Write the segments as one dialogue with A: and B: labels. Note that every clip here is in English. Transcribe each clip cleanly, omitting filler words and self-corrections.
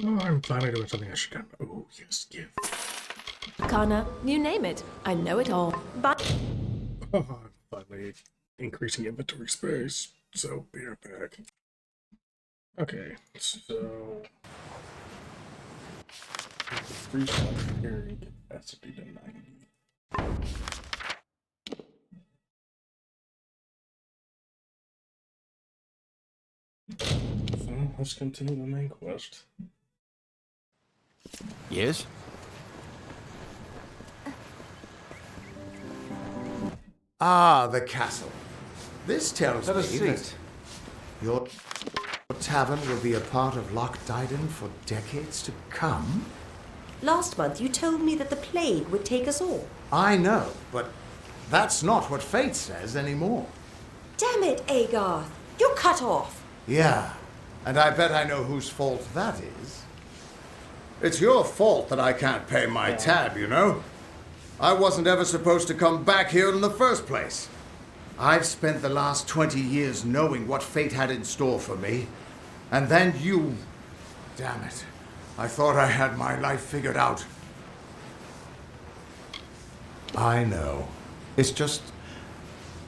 A: Oh, I'm planning doing something I should have. Oh, yes, give.
B: Kana, you name it. I know it all. But
A: Oh, I'm finally increasing inventory space. So, be right back. Okay, so. Freestyle carrying capacity to 90. So, let's continue the main quest.
C: Yes?
D: Ah, the castle. This tells
C: Have a
D: me
C: seat.
D: that your tavern will be a part of Loch Dyden for decades to come.
E: Last month you told me that the plague would take us all.
D: I know, but that's not what fate says anymore.
E: Damn it, Agarth. You're cut off.
D: Yeah, and I bet I know whose fault that is. It's your fault that I can't pay my tab, you know? I wasn't ever supposed to come back here in the first place. I've spent the last 20 years knowing what fate had in store for me. And then you... Damn it. I thought I had my life figured out. I know. It's just...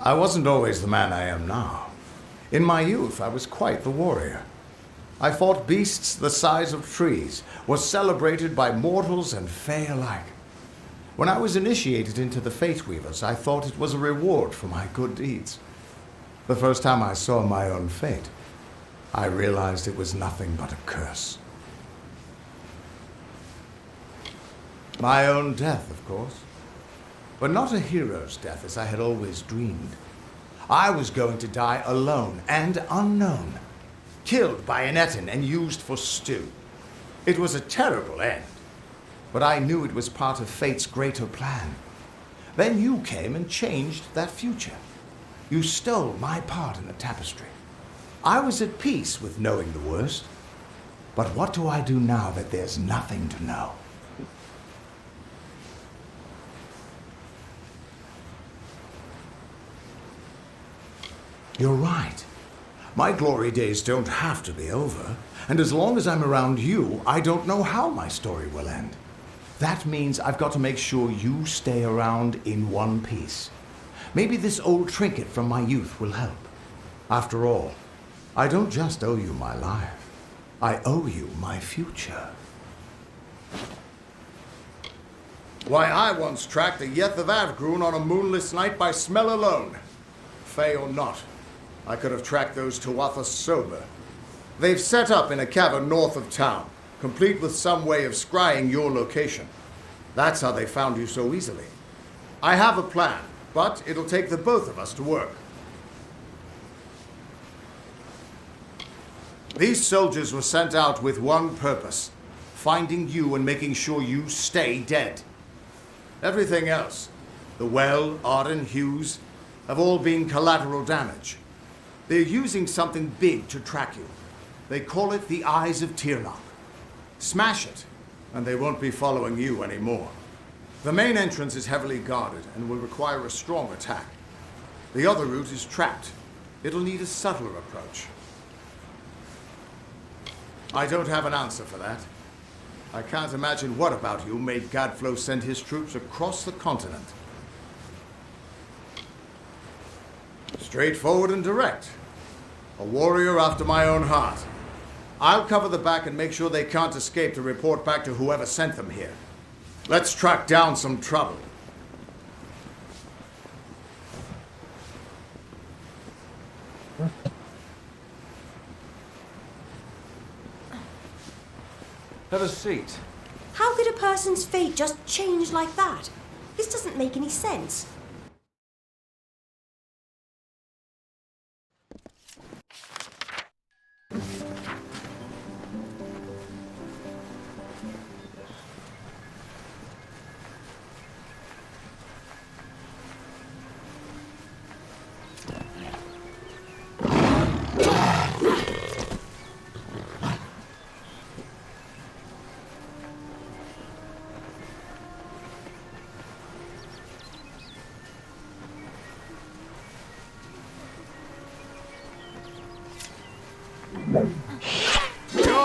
D: I wasn't always the man I am now. In my youth, I was quite the warrior. I fought beasts the size of trees, was celebrated by mortals and fae alike. When I was initiated into the Fate Weavers, I thought it was a reward for my good deeds. The first time I saw my own fate, I realized it was nothing but a curse. My own death, of course. But not a hero's death as I had always dreamed. I was going to die alone and unknown, killed by an Etin and used for stew. It was a terrible end. But I knew it was part of fate's greater plan. Then you came and changed that future. You stole my part in the tapestry. I was at peace with knowing the worst. But what do I do now that there's nothing to know? You're right. My glory days don't have to be over. And as long as I'm around you, I don't know how my story will end. That means I've got to make sure you stay around in one piece. Maybe this old trinket from my youth will help. After all, I don't just owe you my life. I owe you my future. Why, I once tracked the Yeth of Avgrun on a moonless night by smell alone. Fey or not, I could have tracked those Tuatha sober. They've set up in a cavern north of town, complete with some way of scrying your location. That's how they found you so easily. I have a plan, but it'll take the both of us to work. These soldiers were sent out with one purpose: finding you and making sure you stay dead. Everything else, the Well, Arden, Hughes, have all been collateral damage. They're using something big to track you. They call it the Eyes of Tirnoch. Smash it, and they won't be following you anymore. The main entrance is heavily guarded and will require a strong attack. The other route is trapped. It'll need a subtler approach. I don't have an answer for that. I can't imagine what about you made Gadflow send his troops across the continent. Straightforward and direct. A warrior after my own heart. I'll cover the back and make sure they can't escape to report back to whoever sent them here. Let's track down some trouble.
C: Have a seat.
E: How could a person's fate just change like that? This doesn't make any sense.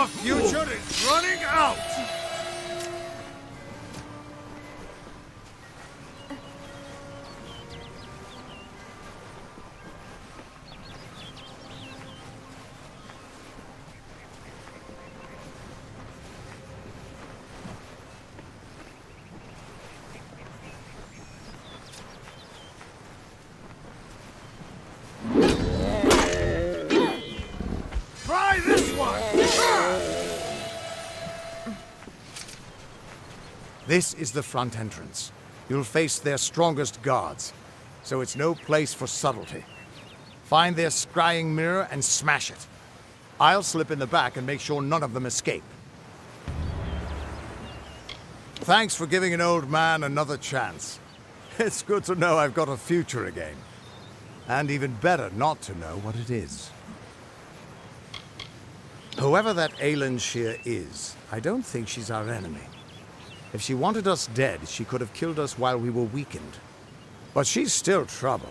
D: Your future is running out! Try this one! This is the front entrance. You'll face their strongest guards, so it's no place for subtlety. Find their scrying mirror and smash it. I'll slip in the back and make sure none of them escape. Thanks for giving an old man another chance. It's good to know I've got a future again. And even better not to know what it is. Whoever that Aelin Shear is, I don't think she's our enemy. If she wanted us dead, she could have killed us while we were weakened. But she's still trouble.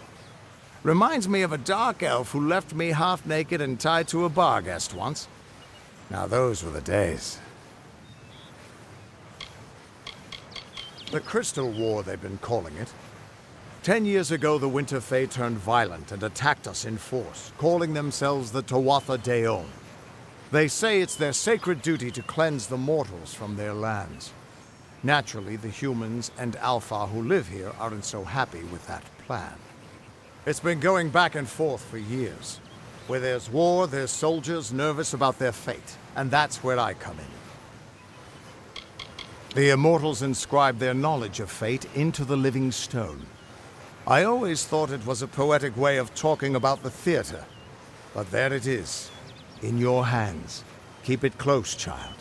D: Reminds me of a dark elf who left me half naked and tied to a bar guest once. Now those were the days. The Crystal War, they've been calling it. 10 years ago, the Winter Fae turned violent and attacked us in force, calling themselves the Tuatha Deon. They say it's their sacred duty to cleanse the mortals from their lands. Naturally, the humans and Alpha who live here aren't so happy with that plan. It's been going back and forth for years. Where there's war, there's soldiers nervous about their fate, and that's where I come in. The Immortals inscribe their knowledge of fate into the living stone. I always thought it was a poetic way of talking about the theater, but there it is, in your hands. Keep it close, child.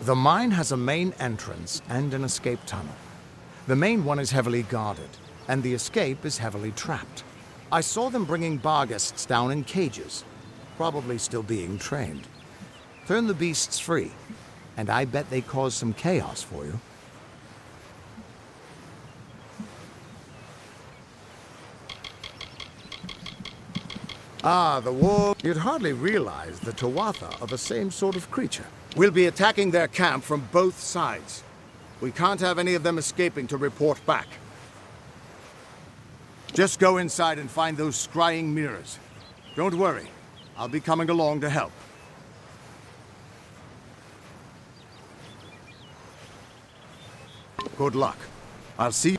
D: The mine has a main entrance and an escape tunnel. The main one is heavily guarded, and the escape is heavily trapped. I saw them bringing bar guests down in cages, probably still being trained. Turn the beasts free, and I bet they cause some chaos for you. Ah, the war. You'd hardly realize the Tuatha are the same sort of creature. We'll be attacking their camp from both sides. We can't have any of them escaping to report back. Just go inside and find those scrying mirrors. Don't worry, I'll be coming along to help. Good luck. I'll see you.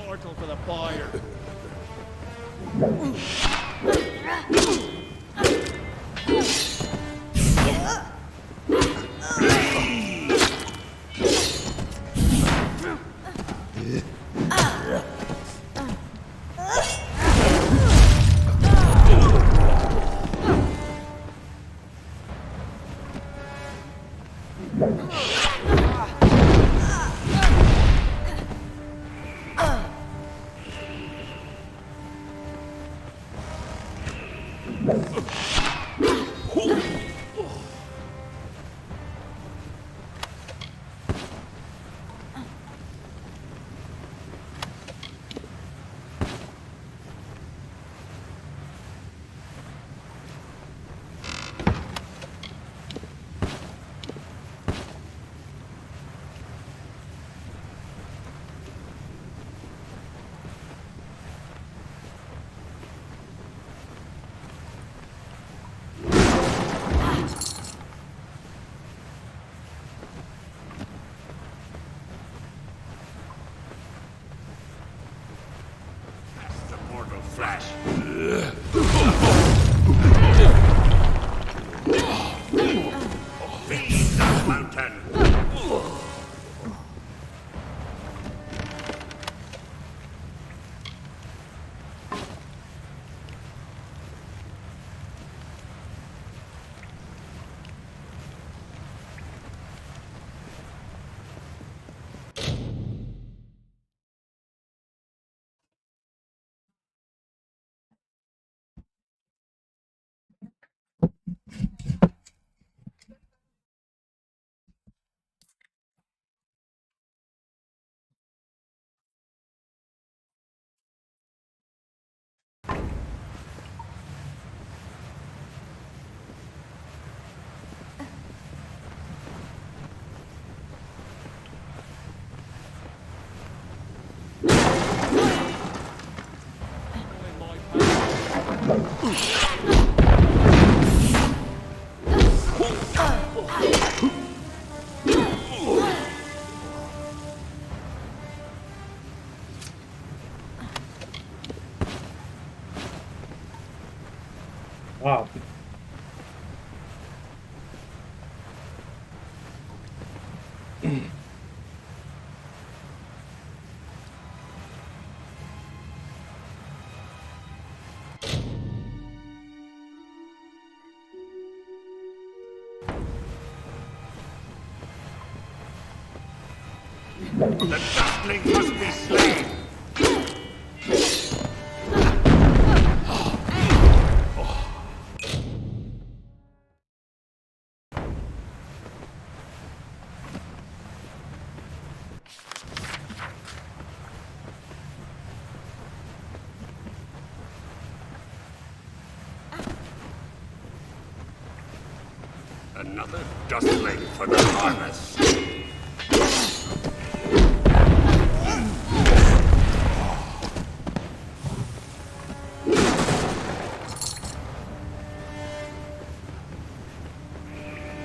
F: Mortal for the buyer.
A: Wow.
G: The dustling must be slain! Another dustling for the harvest!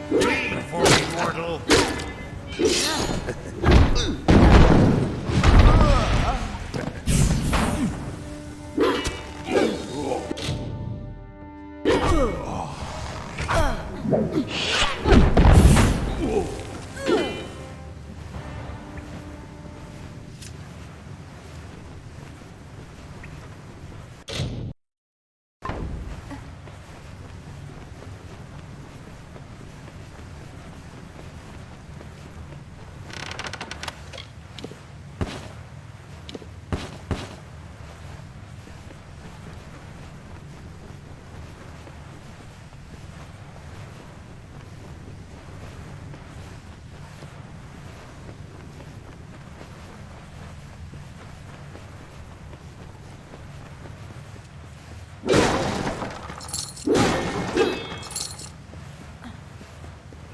G: Clean for me, mortal!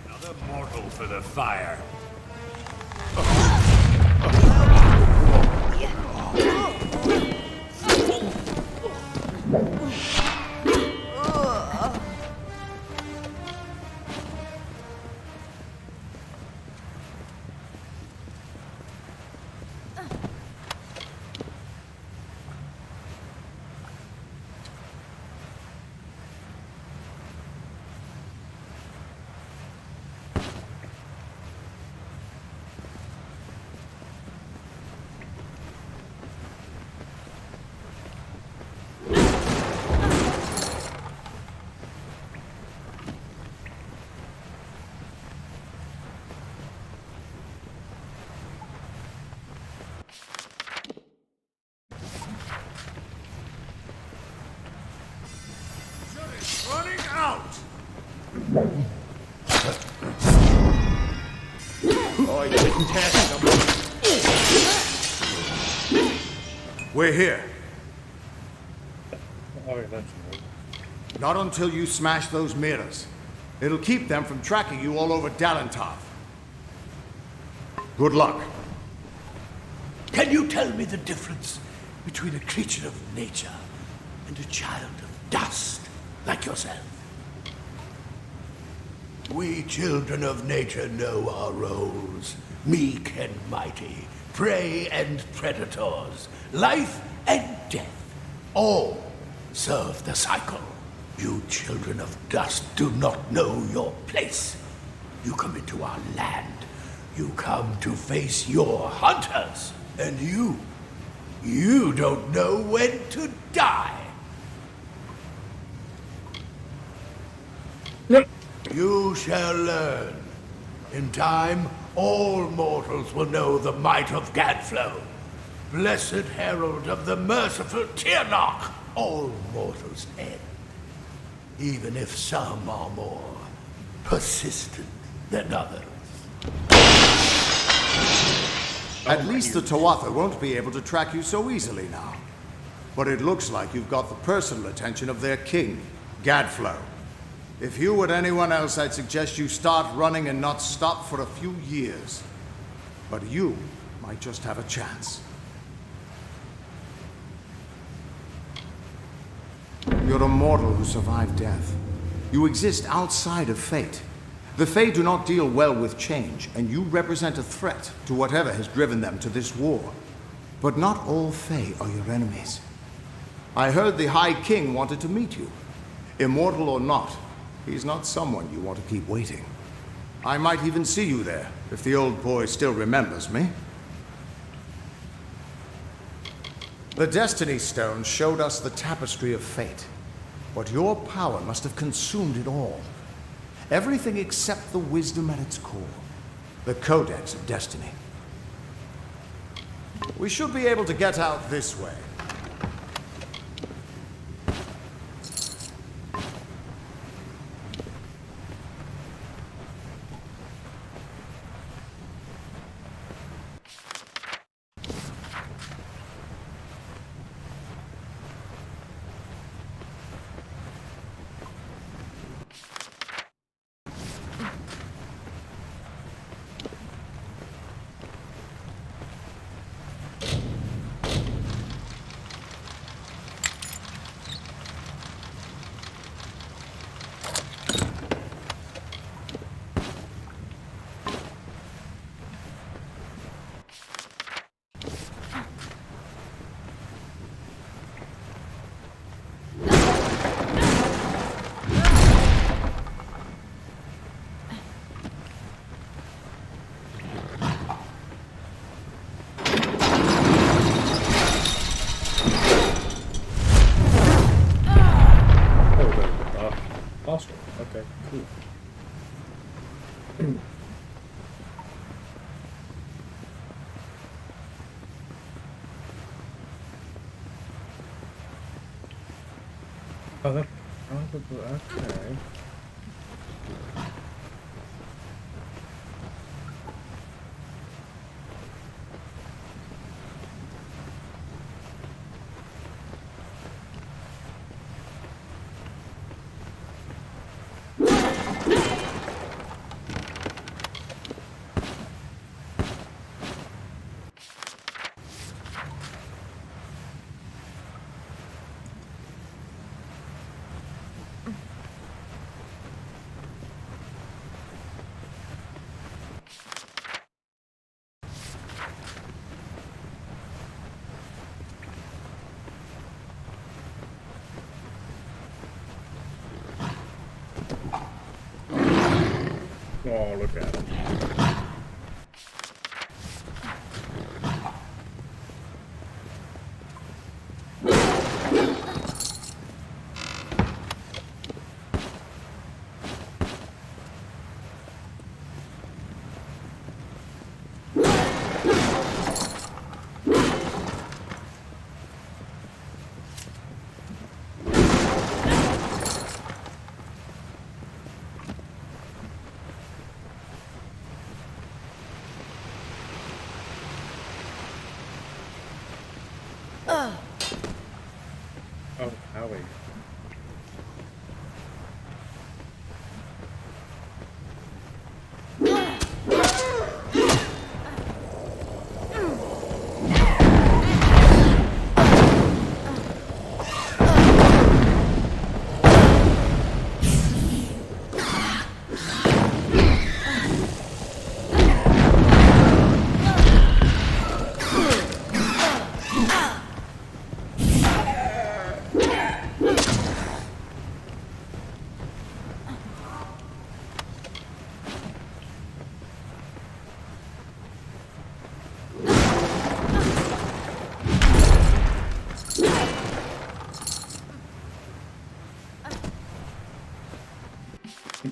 G: Another mortal for the fire. Running out!
F: Oh, you didn't test them.
D: We're here.
A: Oh, yeah, that's right.
D: Not until you smash those mirrors. It'll keep them from tracking you all over Dalentov. Good luck.
H: Can you tell me the difference between a creature of nature and a child of dust like yourself? We children of nature know our roles. Meek and mighty, prey and predators, life and death. All serve the cycle. You children of dust do not know your place. You come into our land. You come to face your hunters. And you don't know when to die.
A: Yep.
H: You shall learn. In time, all mortals will know the might of Gadflow. Blessed herald of the merciful Tyrnach. All mortals end. Even if some are more persistent than others.
D: At least the Tawatha won't be able to track you so easily now. But it looks like you've got the personal attention of their king, Gadflow. If you were anyone else, I'd suggest you start running and not stop for a few years. But you might just have a chance. You're a mortal who survived death. You exist outside of fate. The Fae do not deal well with change, and you represent a threat to whatever has driven them to this war. But not all Fae are your enemies. I heard the High King wanted to meet you. Immortal or not, he's not someone you want to keep waiting. I might even see you there, if the old boy still remembers me. The Destiny Stone showed us the tapestry of fate, but your power must have consumed it all. Everything except the wisdom at its core, the Codex of Destiny. We should be able to get out this way.
A: Hostile. Okay, cool. Oh, that probably okay. Oh, look at him. Oh, Howie.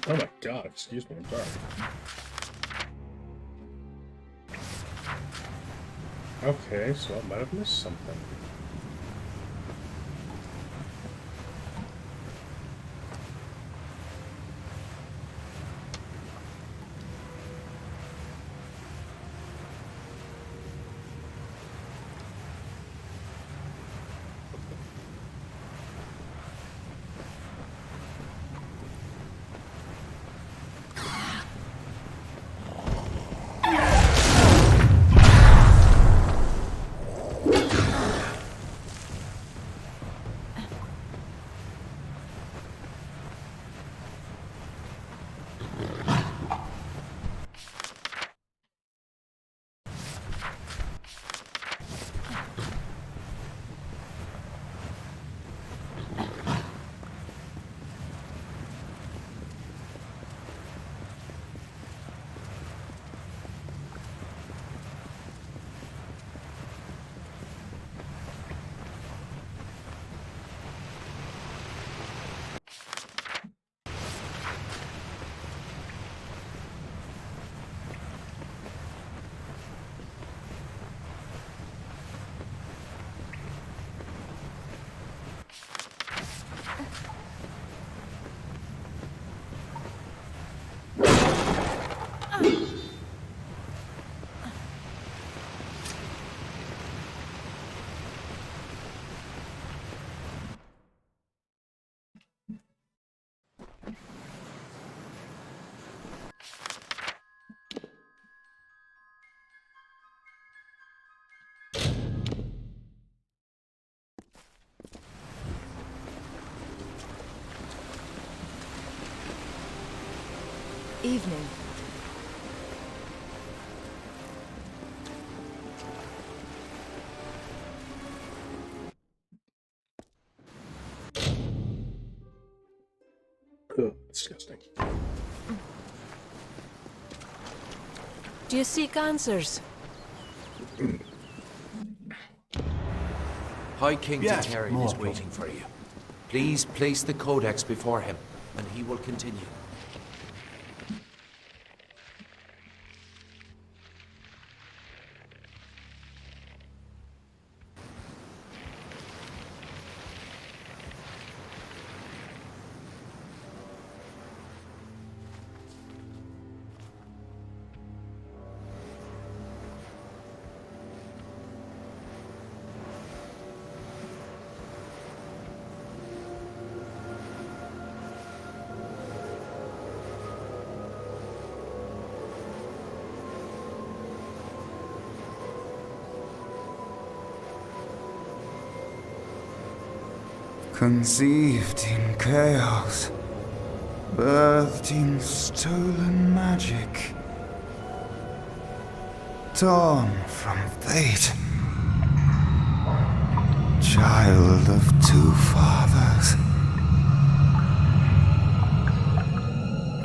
A: Oh my god, excuse me, I'm sorry. Okay, so I might have missed something.
B: evening.
A: Ugh, disgusting.
B: Do you seek answers?
C: High King
H: Yes,
C: Tatarian is
H: mortal.
C: waiting for you. Please place the codex before him, and he will continue.
I: Conceived in chaos, birthed in stolen magic, torn from fate, child of two fathers,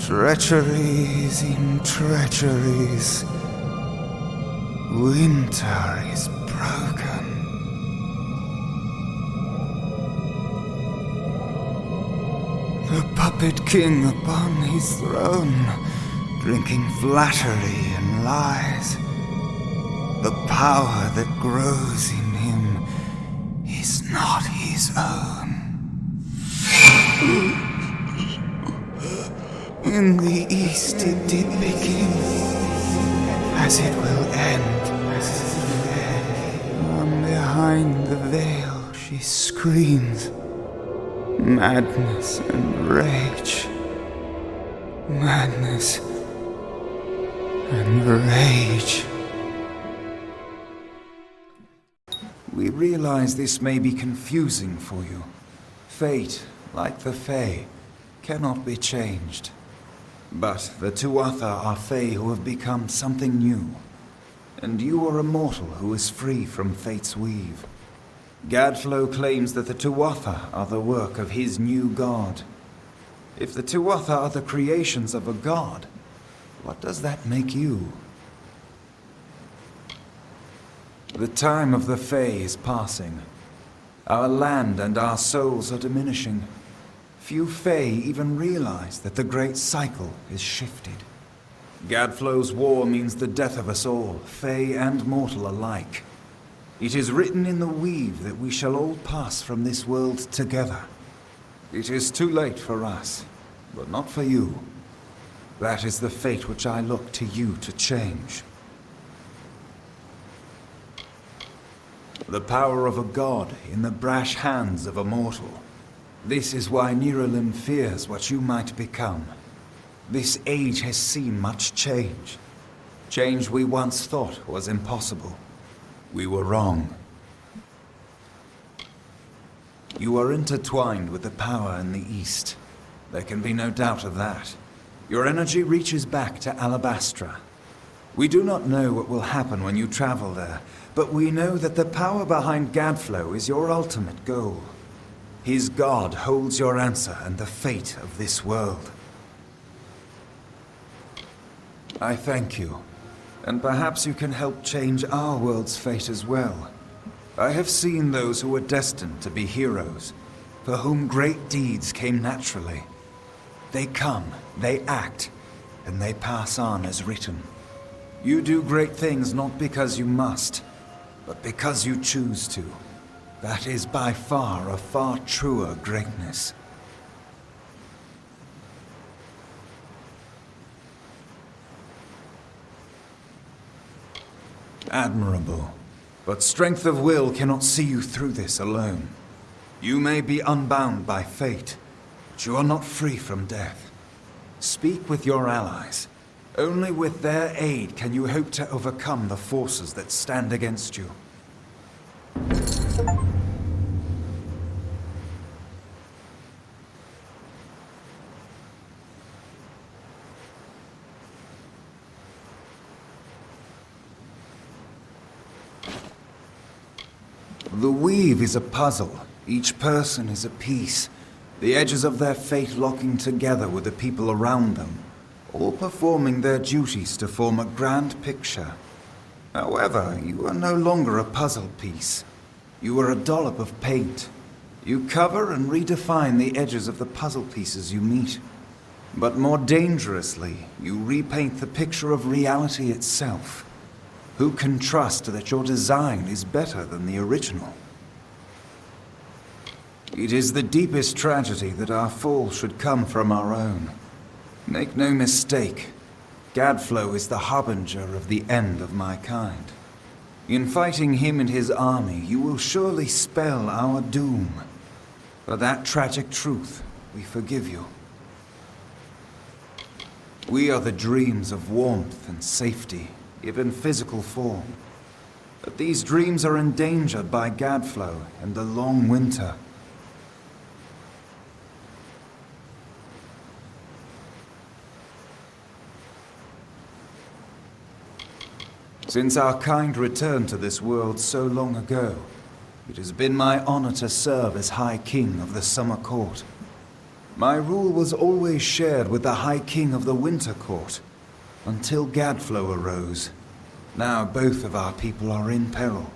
I: treacheries in treacheries, winter is broken. The puppet king upon his throne, drinking flattery and lies. The power that grows in him is not his own. In the east it did begin, as it will end. From behind the veil she screams. Madness and rage. Madness and rage.
J: We realize this may be confusing for you. Fate, like the Fae, cannot be changed. But the Tuatha are Fae who have become something new. And you are a mortal who is free from Fate's weave. Gadflow claims that the Tuatha are the work of his new god. If the Tuatha are the creations of a god, what does that make you? The time of the Fae is passing. Our land and our souls are diminishing. Few Fae even realize that the great cycle is shifted. Gadflow's war means the death of us all, Fae and mortal alike. It is written in the weave that we shall all pass from this world together. It is too late for us, but not for you. That is the fate which I look to you to change. The power of a god in the brash hands of a mortal. This is why Niralim fears what you might become. This age has seen much change. Change we once thought was impossible. We were wrong. You are intertwined with the power in the East. There can be no doubt of that. Your energy reaches back to Alabastra. We do not know what will happen when you travel there, but we know that the power behind Gadflow is your ultimate goal. His god holds your answer and the fate of this world. I thank you. And perhaps you can help change our world's fate as well. I have seen those who were destined to be heroes, for whom great deeds came naturally. They come, they act, and they pass on as written. You do great things not because you must, but because you choose to. That is by far a far truer greatness. Admirable. But strength of will cannot see you through this alone. You may be unbound by fate, but you are not free from death. Speak with your allies. Only with their aid can you hope to overcome the forces that stand against you. The weave is a puzzle. Each person is a piece. The edges of their fate locking together with the people around them, all performing their duties to form a grand picture. However, you are no longer a puzzle piece. You are a dollop of paint. You cover and redefine the edges of the puzzle pieces you meet. But more dangerously, you repaint the picture of reality itself. Who can trust that your design is better than the original? It is the deepest tragedy that our fall should come from our own. Make no mistake, Gadflow is the harbinger of the end of my kind. In fighting him and his army, you will surely spell our doom. For that tragic truth, we forgive you. We are the dreams of warmth and safety, given physical form. But these dreams are endangered by Gadflow and the long winter. Since our kind returned to this world so long ago, it has been my honor to serve as High King of the Summer Court. My rule was always shared with the High King of the Winter Court, until Gadflow arose. Now both of our people are in peril.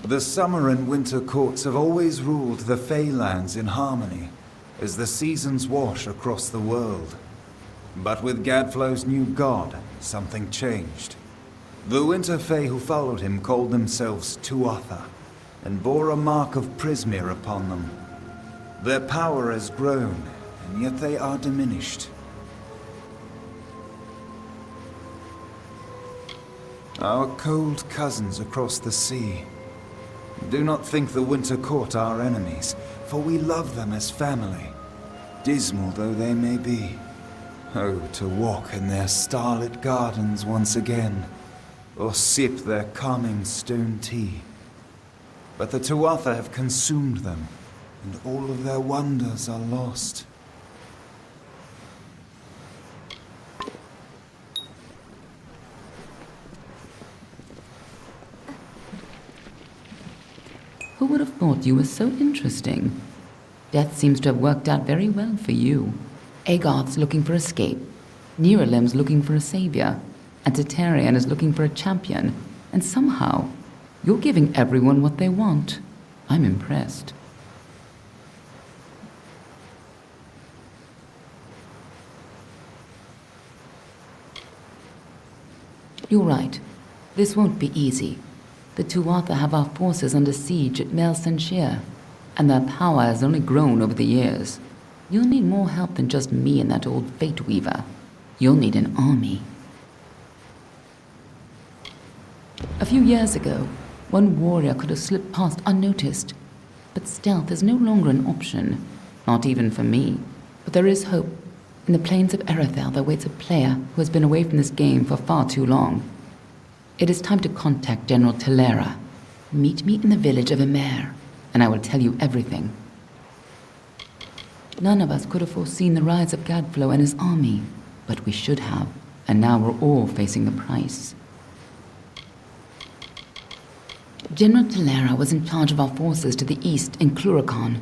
J: The Summer and Winter Courts have always ruled the Feylands in harmony, as the seasons wash across the world. But with Gadflow's new god, something changed. The Winter Fae who followed him called themselves Tuatha, and bore a mark of Prismere upon them. Their power has grown, and yet they are diminished. Our cold cousins across the sea. Do not think the Winter Court our enemies, for we love them as family, dismal though they may be. Oh, to walk in their starlit gardens once again, or sip their calming stone tea. But the Tuatha have consumed them, and all of their wonders are lost.
K: Who would have thought you were so interesting? Death seems to have worked out very well for you. Agarth's looking for escape, Neuralim's looking for a savior, and Tatarian is looking for a champion, and somehow, you're giving everyone what they want. I'm impressed. You're right. This won't be easy. The Tuatha have our forces under siege at Mel Senshir, and their power has only grown over the years. You'll need more help than just me and that old Fate Weaver. You'll need an army. A few years ago, one warrior could have slipped past unnoticed, but stealth is no longer an option, not even for me. But there is hope. In the plains of Erethel there waits a player who has been away from this game for far too long. It is time to contact General Telera. Meet me in the village of Emer, and I will tell you everything. None of us could have foreseen the rise of Gadflow and his army, but we should have, and now we're all facing the price. General Telera was in charge of our forces to the east in Cluracan,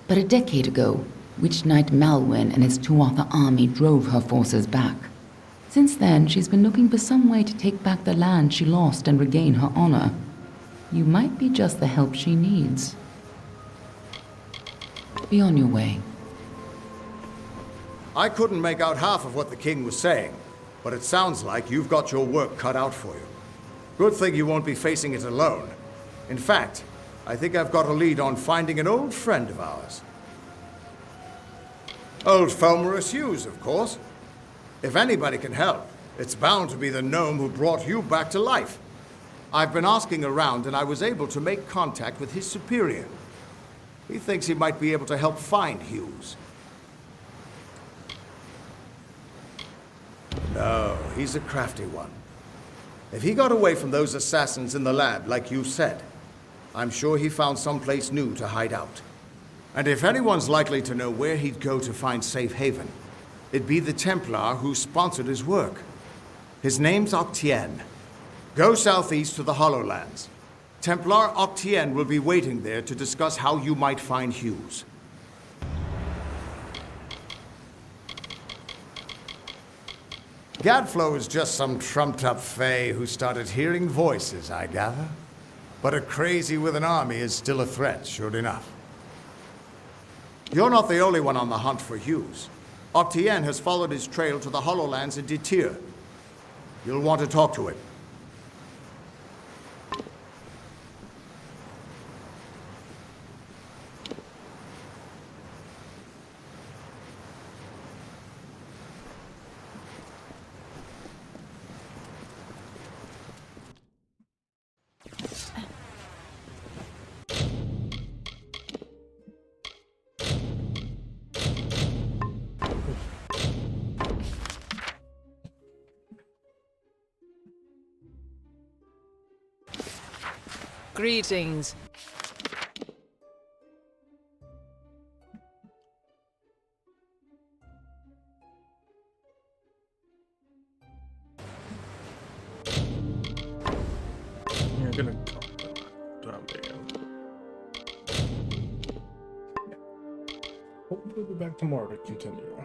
K: but a decade ago, Witch Knight Malwyn and his Tuatha army drove her forces back. Since then, she's been looking for some way to take back the land she lost and regain her honor. You might be just the help she needs. Be on your way.
D: I couldn't make out half of what the king was saying, but it sounds like you've got your work cut out for you. Good thing you won't be facing it alone. In fact, I think I've got a lead on finding an old friend of ours. Old Felmerus Hughes, of course. If anybody can help, it's bound to be the gnome who brought you back to life. I've been asking around, and I was able to make contact with his superior. He thinks he might be able to help find Hughes. No, he's a crafty one. If he got away from those assassins in the lab, like you said, I'm sure he found someplace new to hide out. And if anyone's likely to know where he'd go to find safe haven, it'd be the Templar who sponsored his work. His name's Octien. Go southeast to the Hollowlands. Templar Octien will be waiting there to discuss how you might find Hughes. Gadflow is just some trumped-up fae who started hearing voices, I gather. But a crazy with an army is still a threat, sure enough. You're not the only one on the hunt for Hughes. Octien has followed his trail to the Hollowlands in Detir. You'll want to talk to him.
L: Greetings.
A: You're gonna call that man. Hopefully we'll be back tomorrow to continue.